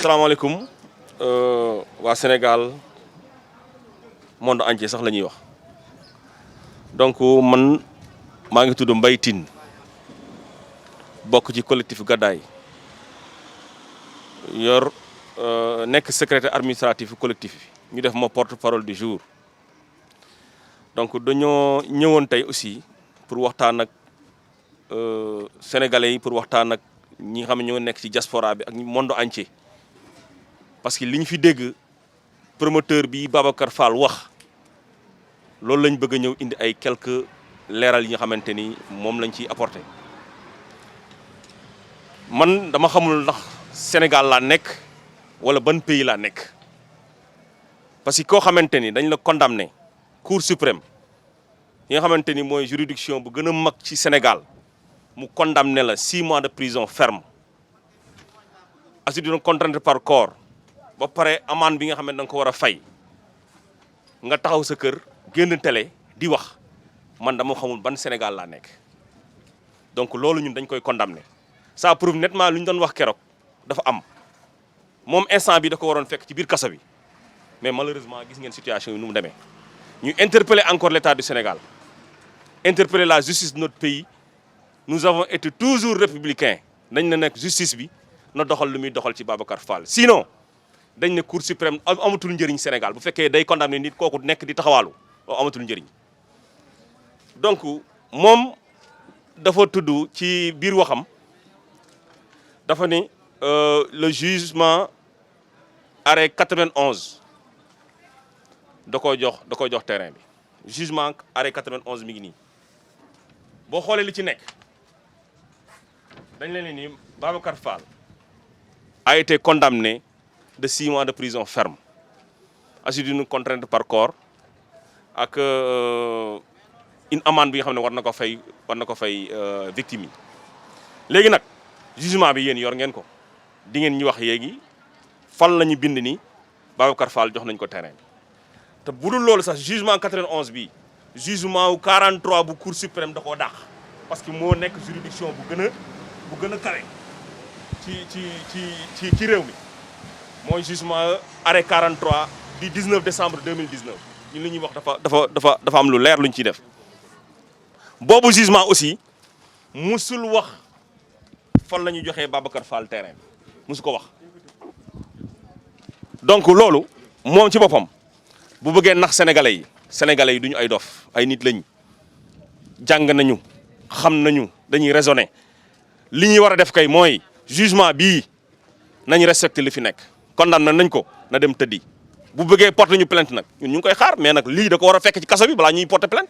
salaamaaleykum waa Sénégal monde entier sax la ñuy wax donc man maa ngi tudd Mbaye Tine bokk ci collectif Gadaay yor nekk secrétaire administratif collectif ñu def ma porte-parole du jour donc dañoo ñëwoon tey aussi pour waxtaan ak sénégalais yi pour waxtaan ak ñi nga xam ne ñoo nekk ci diaspora bi ak monde entier parce que li ñu fi dégg promoteur bi Babacar Fall wax loolu lañ bëgg a ñëw indi ay quelques leeral yi nga xamante ni moom lañ ciy apporter man dama xamul ndax Sénégal laa nekk wala ban pays laa nekk parce que koo xamante ni dañ la condamné Cour suprême yi nga xamante ni mooy juridiction bu gën a mag ci Sénégal mu condamné la 6 mois de prison ferme assuré contrainte par corps ba pare amende bi nga xam ne da nga ko war a fay nga taxaw sa kër génn télé di wax man dama xamul ban Sénégal laa nekk donc loolu ñun dañ koy condamné ça prouve nettement lu ñu doon wax keroog dafa am moom instant bi da ko waroon fekk ci biir kaso bi mais malheureusement gis ngeen situation yi nu mu demee ñu interpeller encore l'État du Sénégal interpeller la justice de notre pays nous avons été toujours républicains dañ na nekk justice bi na doxal lu muy doxal ci Babacar Fall sinon dañ ne Cour suprême amatul njëriñ Sénégal bu fekkee day condamné nit kooku nekk di taxawaalu amatul njëriñ donc moom dafa tudd ci biir waxam dafa ni le jugement arrêt 91 da koy jox terrain bi jugement arrêt 91 mi ngi nii boo xoolee li ci nekk dañ leen ni Babacar Fall a été condamné de 6 mois de prison ferme assuré d'une contrainte par corps ak une amende bi nga xam ne war na ko fay victime yi léegi nag jugement bi yéen yor ngeen ko di ngeen ñu wax yéegi fan la ñu bind ni Babacar Fall jox nañ ko terrain bi te bu dul loolu sax jugement 91 bi jugement wu 43 bu Cour suprême da koo dàq parce que moo nekk juridiction bu gën a kawe ci réew mi mooy jugement arrêt 43 du 19 décembre 2019 ñun li ñuy wax dafa am lu leer lu ñu ciy def boobu jugement aussi musul wax fan la ñu joxee Babacar Fall terrain bi musu ko wax donc loolu moom ci boppam bu bëggee nax sénégalais yi duñu ay dof ay nit lañ jàng nañu xam nañu dañuy raisonner li ñuy war a def kay mooy jugement bii nañ respecté li fi nekk condamné nañ ko na dem tëddi bu bëggee porter ñu plainte nag ñun ñu ngi koy xaar mais nag lii da ko war a fekk ci kaso bi balaa ñuy porter plainte.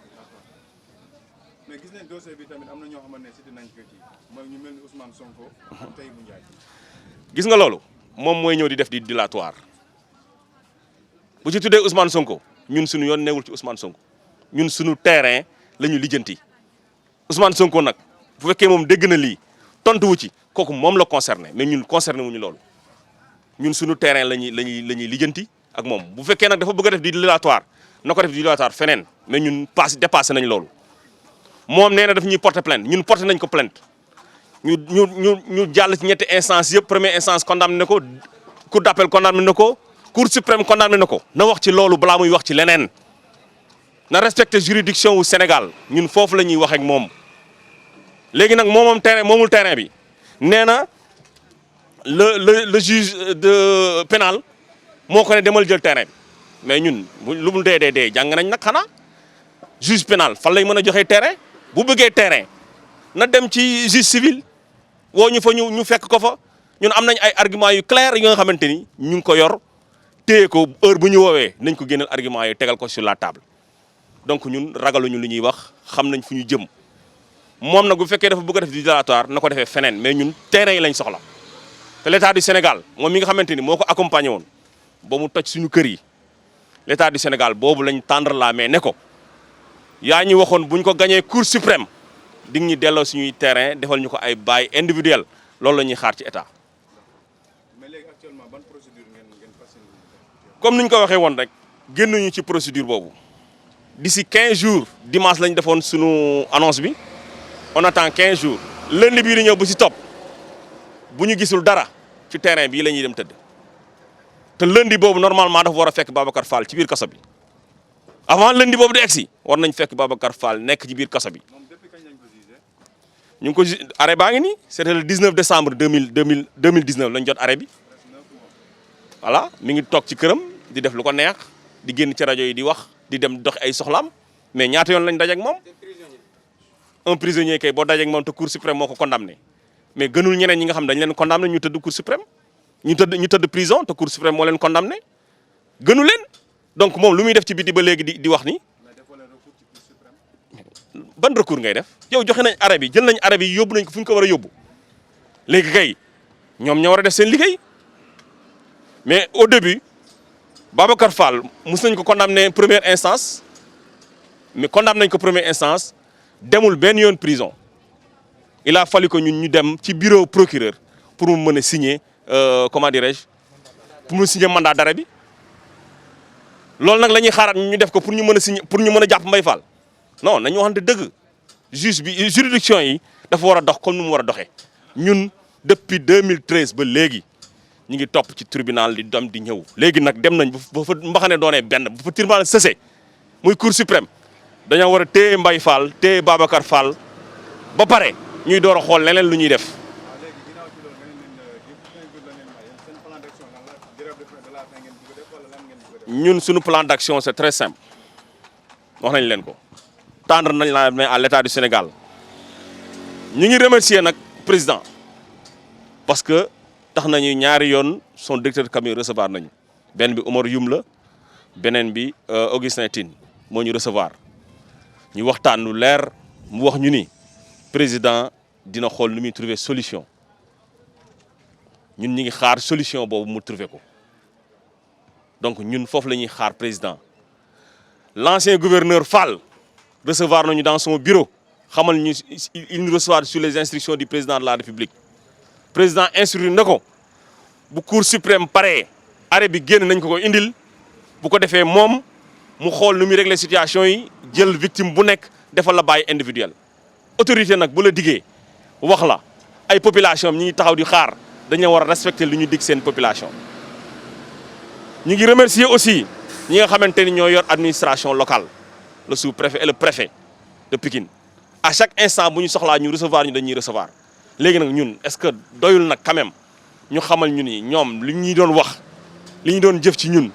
mais gis nañ dossier bi tamit am na ñoo xamante ne si dinañ ko ci mooy ñu mel ni Ousmane Sonko ak Tahibou Ndiaye. gis nga loolu moom mooy ñëw di def di dilatoire bu ci tuddee Ousmane Sonko ñun suñu yoon newul ci Ousmane Sonko ñun suñu terrain la ñu lijjanti Ousmane Sonko nag bu fekkee moom dégg na lii tontu wu ci kooku moom la concerné mais ñun concerné wuñu loolu ñun suñu terrain la ñuy lijjanti ak moom bu fekkee nag dafa bëgg a def di dilatoire na ko def di dilatoire feneen mais ñun dépassé nañ loolu moom nee na daf ñuy porter plainte ñun porter nañ ko plainte ñu jàll ci ñetti instance yëpp première instance condamné na ko cour d'appel condamné na ko cour suprême condamné na ko na wax ci loolu balaa muy wax ci leneen na respecté juridiction wu Sénégal ñun foofu la ñuy wax ak moom léegi nag moomul terrain bi nee na le juge de pénal moo ko ne demal jël terrain bi mais ñun lu mu dee jàng nañ nag xanaa juge pénal fan lay mën a joxee terrain bu bëggee terrain na dem ci juge civil woo ñu fa ñu fekk ko fa ñun am nañ ay arguments yu clair yi nga xamante ni ñu ngi ko yor téye ko heure bu ñu woowee nañ ko génneel arguments yi tegal ko sur la table donc ñun ragaluñu lu ñuy wax xam nañ fu ñu jëm moom nag bu fekkee dafa bëgg a def di dilatoire na ko defee feneen mais ñun terrain yi lañ soxla te l'état du Sénégal moom mi nga xamante ni moo ko accompagné woon ba mu toj suñu kër yi l'état du Sénégal boobu lañ tendre la main ne ko yaa ñu waxoon buñ ko gañee cour suprême di ñu delloo suñuy terrain defal ñu ko ay bail individuel loolu la ñuy xaar ci état. mais léegi actuellement ban procédure ngeen fas yéene. comme ni ñu ko waxee woon rek génnuñu ci procédure boobu d'ici 15 jours dimanche lañ defoon suñu annonce bi on attend 15 jours lundi bii di ñëw bu si topp bu ñu gisul dara ci terrain bii la ñuy dem tëdd te lundi boobu normalement dafa war a fekk Babacar Fall ci biir kaso bi avant lundi boobu di egsi war nañ fekk Babacar Fall nekk ci biir kaso bi. moom depuis kañ lañ ko jugé. ñu ngi ko arrêt baa ngi nii c'était le 19 décembre 2019 lañ jot arrêt bi voilà mi ngi toog ci këram di def lu ko neex di génn ci rajo yi di wax di dem dox ay soxlaam mais ñaata yoon lañ dajeek moom. un prisonnier kay boo dajeek moom te cour suprême moo ko condamné mais gënul ñeneen ñi nga xam dañ leen condamné ñu tëdd cour suprême ñu tëdd prison te cour suprême moo leen condamné gënu leen donc moom lu muy def ci biti ba léegi di wax ni ban recours ngay def yow joxe nañ arrêt bi jël nañ arrêt bi yóbbu nañ ko fu ñu ko war a yóbbu léegi kay ñoom ñoo war a def seen liggéey mais au début Babacar Fall mus nañ ko condamné première instance mais condamné nañ ko première instance demul benn yoon prison il a fallu que ñun ñu dem ci bureau procureur pour mu mën a signer comment dirais-je pour mu signer mandat d'arrêt bi loolu nag la ñuy xaaraat ñu def ko pour ñu mën a signer pour ñu mën a jàpp Mbaye Fall non nañu waxante dëgg juge bi juridiction yi dafa war a dox comme ni mu war a doxee ñun depuis 2013 ba léegi ñu ngi topp ci tribunal di dem di ñëw léegi nag dem nañ ba fa mbaxane doonee benn ba fa tribunal sëse muy cour suprême dañoo war a téye Mbaye Fall téye Babacar Fall ba pare ñuy door a xool leneen lu ñuy def. waaw léegi ginnaaw ci loolu seen plan d'action lan la grève de la faim ngeen bëgg a def wala lan ngeen bëgg a def. ñun suñu plan d'action c'est très simple wax nañ leen ko tendre nañ la main à l'État du Sénégal ñu ngi remercier nag président parce que tax nañu ñaari yoon son directeur de cabinet recevoir nañu benn bi Omar Youm la beneen bi Augustin Tine moo ñu recevoir ñu waxtaan lu leer mu wax ñu ni président dina xool nu muy trouver solution ñun ñi ngi xaar solution boobu mu trouver ko donc ñun foofu la ñuy xaar président l'ancien gouverneur Fall recevoir nañu dans son bureau xamal ñu il nous reçoit sur les instructions du président de la République président instruire na ko bu cour suprême paree arrêt bi génn nañ ko indil bu ko defee moom mu xool nu muy régler situation yi jël victime bu nekk defal la bàyyi individuel autorité nag bu la diggee wax la ay population ñi ngi taxaw di xaar dañu war a respecter lu ñu dig seen population ñu ngi remercier aussi ñi nga xamante ni ñoo yor administration locale le sous-préfet et le préfet de Pikine à chaque instant bu ñu soxlaa ñu recevoir ñu dañuy recevoir léegi nag ñun est-ce que doyul nag quand même ñu xamal ñu ni ñoom li ñuy doon wax li ñu doon jëf ci ñun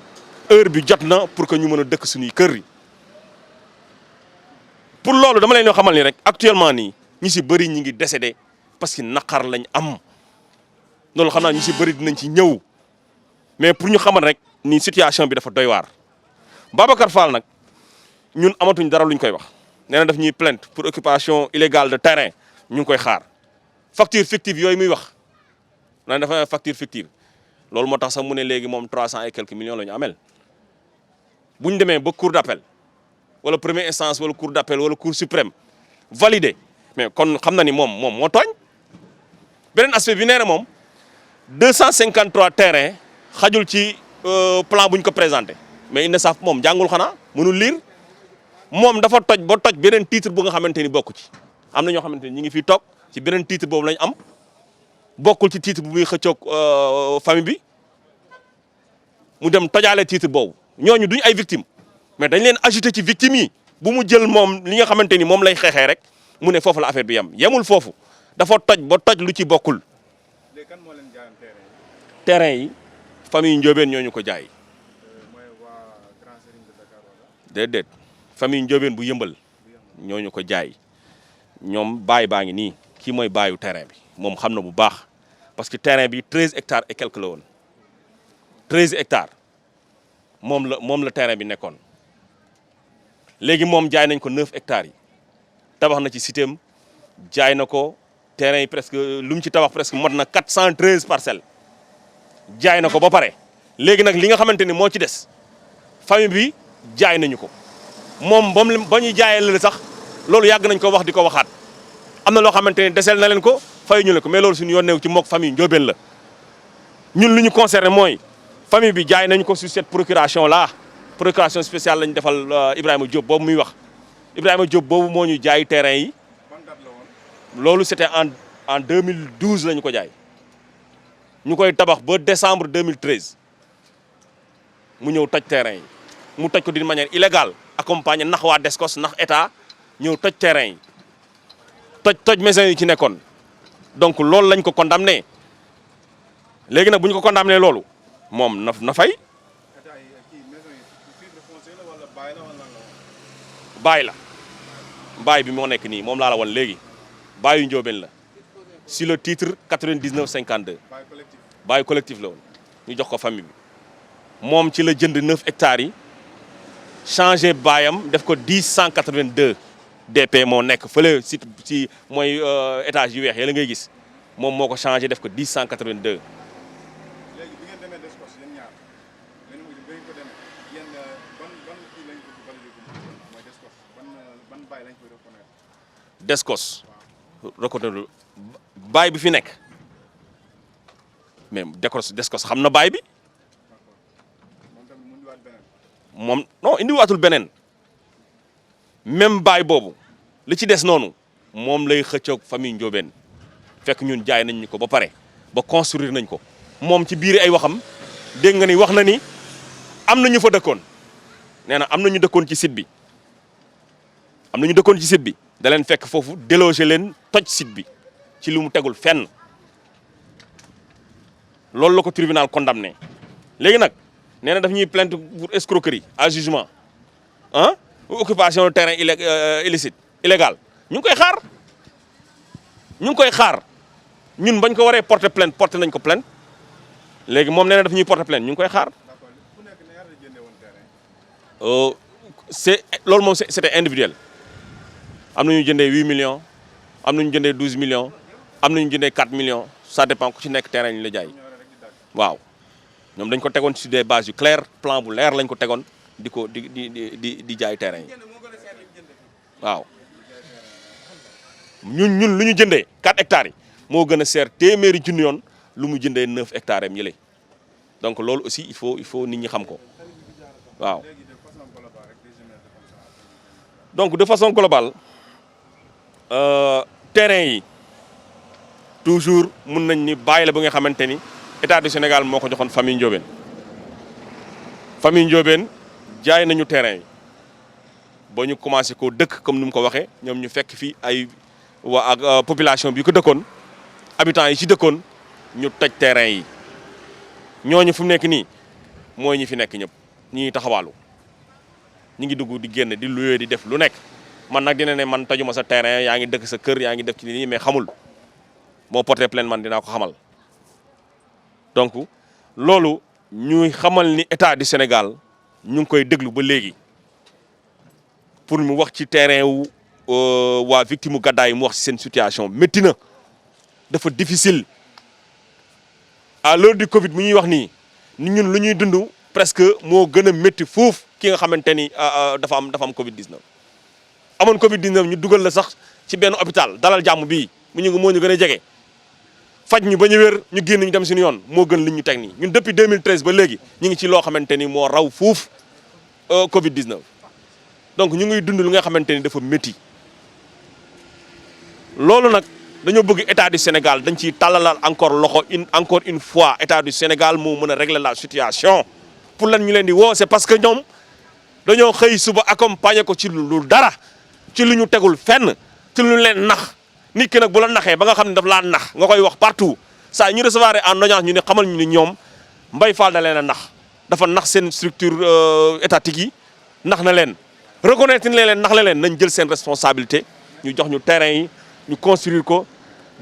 heure bi jot na pour que ñu mën a dëkk suñuy kër yi pour loolu dama leen ñoo xamal ni rek actuellement nii ñi si bëri ñi ngi décédé parce que naqar lañ am loolu xam naa ñu si bëri dinañ ci ñëw mais pour ñu xamal rek ni situation bi dafa doy waar Babacar Fall nag ñun amatuñ dara luñ koy wax nee na daf ñuy plainte pour occupation illégale de terrain ñu ngi koy xaar facture fictive yooyu muy wax naan dafa facture fictive loolu moo tax sax mu ne léegi moom 300 et quelques millions la ñu amel bu ñu demee ba cour d'appel wala première instance wala cour d'appel wala cour suprême validé mais kon xam na ni moom moo tooñ beneen aspect bi nee na moom 253 terrain xajul ci plan bu ñu ko présenté mais il ne savent moom jàngul xanaa mënul lire moom dafa toj ba toj beneen titre bu nga xamante ni bokku ci am na ñoo xamante ni ñu ngi fii toog ci beneen titre boobu lañ am bokkul ci titre bu muy xëccoog famille bi mu dem tojaale titre boobu ñooñu duñ ay victimes mais dañ leen ajouté ci victimes yi bu mu jël moom li nga xamante ni moom lay xeexee rek mu ne foofu la affaire bi yemul foofu dafa toj ba toj lu ci bokkul. léegi kan moo leen jaayoon terrain yi famille Ndiobène ñoo ñu ko jaay. mooy waa Grand Serigne de Dakar wala. déedéet famille Ndiobène bu yëmbal ñoo ñu ko jaay ñoom baay baa ngi nii kii mooy baayu terrain bi moom xam na bu baax parce que terrain bi 13 hectares et quelque la woon 13 hectares moom la terrain bi nekkoon léegi moom jaay nañ ko 9 hectares yi tabax na ci citéem jaay na ko terrain yi presque lu mu ci tabax presque mot na 413 parcelles jaay na ko ba pare léegi nag li nga xamante ni moo ci des famille bi jaay nañu ko moom ba ñuy jaayee la sax loolu yàgg nañ ko wax di ko waxaat am na loo xamante ni deseel na leen ko fay ñu leen ko mais loolu suñu yoon neew ci mook famille Ndiobène la ñun lu ñu concerné mooy famille bi jaay nañu ko sur cette procuration là procuration spéciale lañu defal Ibrahima Diop boobu muy wax Ibrahima Diop boobu moo ñu jaay terrain yi ban date la woon. loolu c'était en 2012 la ñu ko jaay ñu koy tabax ba décembre 2013 mu ñëw toj terrain yi mu toj ko d'une manière illégale accompagné nax waa Descos nax état ñëw toj terrain yi toj maison yi ci nekkoon donc loolu lañ ko condamné léegi nag bu ñu ko condamné loolu moom na fay. baay bi moo nekk nii moom laa la wan léegi baayu Ndiobène la si le titre 99 52 baayu collectif la woon ñu jox ko famille bi moom ci la jënd 9 hectares yi changé baayam def ko 10 182 DP moo nekk fële si mooy étage yu weex yi la ngay gis moom moo ko changé def ko 10 182. léegi bi ngeen demee Descos yéen ñaar ngeen mujj bi ngeen ko demee yéen ban kii lañ ko validé ko mooy Descos ban baay lañ koy reconnaître. Descos reconnaître baay bi fi nekk mais Descos xam na baay bi. moom tamit mu indiwaat beneen. moom non indiwaatul beneen même baay boobu li ci des noonu moom lay xëccoog famille Ndiobène fekk ñun jaay nañ ñu ko ba pare ba construire nañ ko moom ci biir ay waxam dégg nga ni wax na ni am na ñu fa dëkkoon nee na am na ñu dëkkoon ci site bi am na ñu dëkkoon ci site bi da leen fekk foofu déloger leen toj site bi ci lu mu tegul fenn loolu la ko tribunal condamné léegi nag nee na daf ñuy plainte pour escroquerie à jugement ah occupation de terrain illicite illégal ñu ngi koy xaar ñun bañ ko waree porter plainte porter nañ ko plainte léegi moom nee na daf ñuy porter plainte ñu ngi koy xaar. d'accord ku nekk ne ñaata la jëndee woon terrain. loolu moom c'était individuel am na ñu jëndee 8 millions am na ñu jëndee 12 millions am na ñu jëndee 4 millions ça dépend ku ci nekk terrain ñu la jaay waaw. ñoom dañ ko tegoon ci des bases yu claires plan bu leer lañ ko tegoon di jaay terrain yi waaw ñun lu ñu jëndee 4 hectares yi moo gën a seer téeméeri junni yoon lu mu jëndee 9 hectares am yële donc loolu aussi il faut nit ñi xam ko waaw. donc de façon globale terrain yi toujours mun nañ ni bàyyi la ba nga xamante ni. État du Sénégal moo ko joxoon famille Ndiobène jaay nañu terrain yi ba ñu commencé koo dëkk comme ni mu ko waxee ñoom ñu fekk fii ay waa ak population bi ko dëkkoon habitants yi ci dëkkoon ñu toj terrain yi ñooñu fu mu nekk nii mooy ñi fi nekk ñëpp ñi taxawaalu ñi ngi dugg di génn di luyee di def lu nekk man nag dina ne man tojuma sa terrain yaa ngi dëkk sa kër yaa ngi def ci nii mais xamul moo porté plainte man dinaa ko xamal. donc loolu ñuy xamal ni état du Sénégal ñu ngi koy déglu ba léegi pour mu wax ci terrain wu waa victime mu gàddaay mu wax ci seen situation métti na dafa difficile à l'heure du Covid mu ñuy wax nii ni ñun lu ñuy dund presque moo gën a métti fuuf ki nga xamante ni dafa am Covid 19. amoon Covid 19 ñu dugal la sax ci benn hôpital dalal jàmm bii moo ñu gën a jege. faj ñu ba ñu wér ñu génn ñu dem suñu yoon moo gën li ñu teg nii ñun depuis 2013 ba léegi ñu ngi ci loo xamante ni moo raw fuuf Covid 19 donc ñu ngi dund lu nga xamante ni dafa métti loolu nag dañoo bëgg état du Sénégal dañ ciy tàllalal encore une fois état du Sénégal moo mën a régler la situation pour lan ñu leen di woo c'est parce que ñoom dañoo xëy suba accompagner ko ci lu dara ci lu ñu tegul fenn ci lu leen nax. nit ki nag bu la naxee ba nga xam ne daf laa nax nga koy wax partout saa ñu recevoir en audience ñu ne xamal ñu ni ñoom Mbaye Fall da leen a nax dafa nax seen structure étatique yi nax na leen reconnaître leen nax la leen nañ jël seen responsabilité ñu jox ñu terrain yi ñu construire ko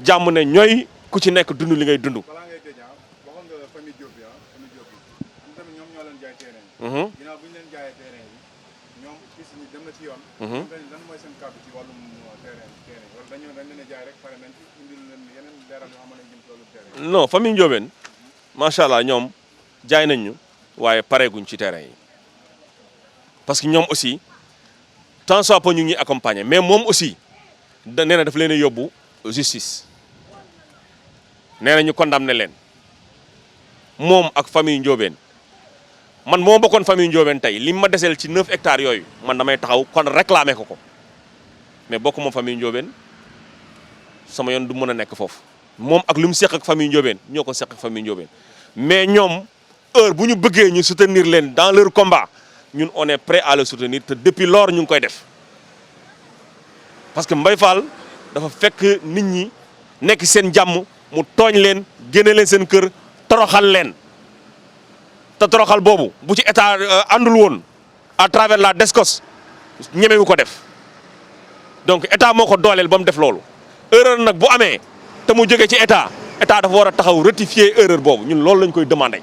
jàmm ne ñooy ku ci nekk dund li ngay dund. balaa ngay tëj waxoon nga famille Diop bi famille Diop bi ñun tamit ñoom ñoo leen jaay terrain yi. ginnaaw bu ñu leen jaayee terrain yi ñoom gis ni dem na ci yoon. lan mooy seen kàddu ci wàllum terrain wala dañ leen a jaay rek pare nañ ci indil leen yeneen leeral yoo xam ne jëm ci wàllum terrain. non famille Ndiobène macha allah ñoom jaay nañ ñu waaye pareeguñ ci terrain yi parce que ñoom aussi tant soit peu ñu ngi accompagner mais moom aussi nee na daf leen a yóbbu justice nee na ñu condamné leen moom ak famille Ndiobène man moo bokkoon famille Ndiobène tey li ma deseel ci 9 hectares yooyu man damay taxaw kon réclamer ko mais bokk moom famille Ndiobène sama yoon du mën a nekk foofu moom ak lu mu seq ak famille Ndiobène ñoo ko seq ak famille Ndiobène mais ñoom heure bu ñu bëggee ñu soutenir leen dans leur combat ñun on est prêt à le soutenir te depuis lors ñu ngi koy def parce que Mbaye Fall dafa fekk nit ñi nekk seen jàmm mu tooñ leen génne leen seen kër toroxal leen te toroxal boobu bu ci état àndul woon à travers la DSCOS ñemewu ko def donc état moo ko dooleel ba mu def loolu erreur nag bu amee te mu jógee ci état dafa war a taxaw rectifier erreur boobu ñun loolu lañ koy demandé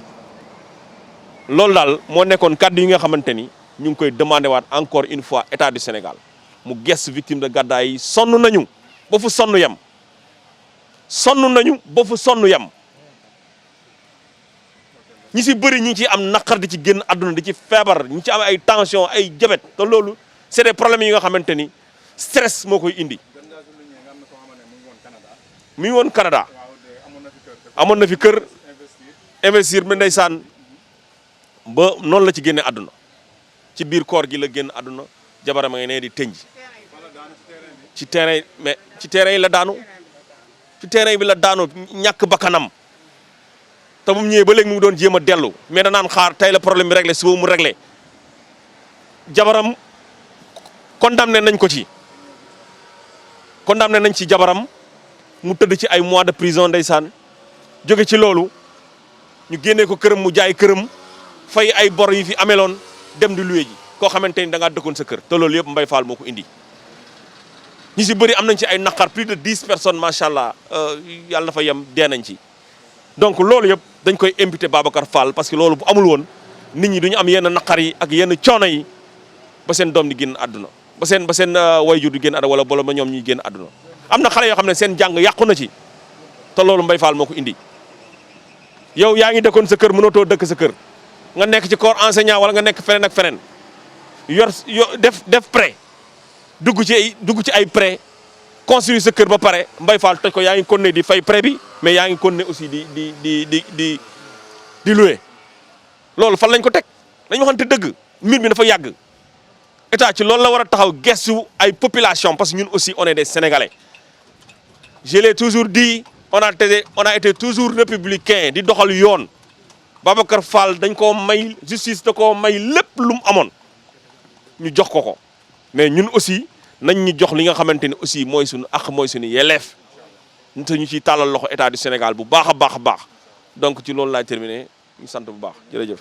loolu daal moo nekkoon kàddu yi nga xamante ni ñu ngi koy demandé waat encore une fois état du Sénégal mu gëstu victime de gàddaay yi sonn nañu ba fu sonn yam ñi si bëri ñi ngi ci am naqar di ci génn àdduna di ci feebar ñi ci am ay tension ay diabète te loolu c'est des problèmes yi nga xamante ni stress moo koy indi. mi ngi woon Canada amoon na fi kër investir ba ndeysaan ba noonu la ci génne àdduna ci biir koor gi la génn àdduna jabaram a ngi ne di tënj ci terrain mais ci terrain yi la daanu ci terrain bi la daanu ñàkk bakkanam te bu mu ñëwee ba léegi mu ngi doon jéem a dellu mais danaan xaar tey la problème bi réglé suba mu réglé jabaram condamné nañ ko ci condamné nañ ci jabaram mu tëdd ci ay mois de prison ndeysaan jóge ci loolu ñu génnee ko këram mu jaay këram fay ay bor yi fi ameloon dem di luwe ji koo xamante ni da ngaa dëkkoon sa kër te loolu yëpp Mbaye Fall moo ko indi ñi si bëri am nañ ci ay naqar plus de 10 personnes macha allah yàlla na fa yem dee nañ ci. donc loolu yëpp dañ koy imputer Babacar Fall parce que loolu bu amul woon nit ñi duñu am yenn naqar yi ak yenn coono yi ba seen doom di génn àdduna ba seen wayjur di génn àdduna wala ba ñoom ñuy génn àdduna am na xale yoo xam ne seen jàng yàqu na ci te loolu Mbaye Fall moo ko indi yow yaa ngi dëkkoon sa kër mënatoo dëkk sa kër nga nekk ci corps enseignant wala nga nekk feneen ak feneen yor def prêt dugg ci ay prêt construire sa kër ba pare Mbaye Fall toj ko yaa ngi continuer di fay prêt bi mais yaa ngi continuer aussi di louer loolu fan lañ ko teg dañu waxante dëgg mbir mi dafa yàgg état ci loolu la war a taxaw gestu ay population parce que ñun aussi on est des Sénégalais je l'ai toujours dit on a été toujours républicain di doxal yoon Babacar Fall dañ koo may justice da koo may lépp lu mu amoon ñu jox ko mais ñun aussi nañ ñu jox li nga xamante ni aussi mooy suñu ak mooy suñu yelleef te ñu ciy tàllal loxo état du Sénégal bu baax a baax donc ci loolu laay terminé ñu sant bu baax jërëjëf.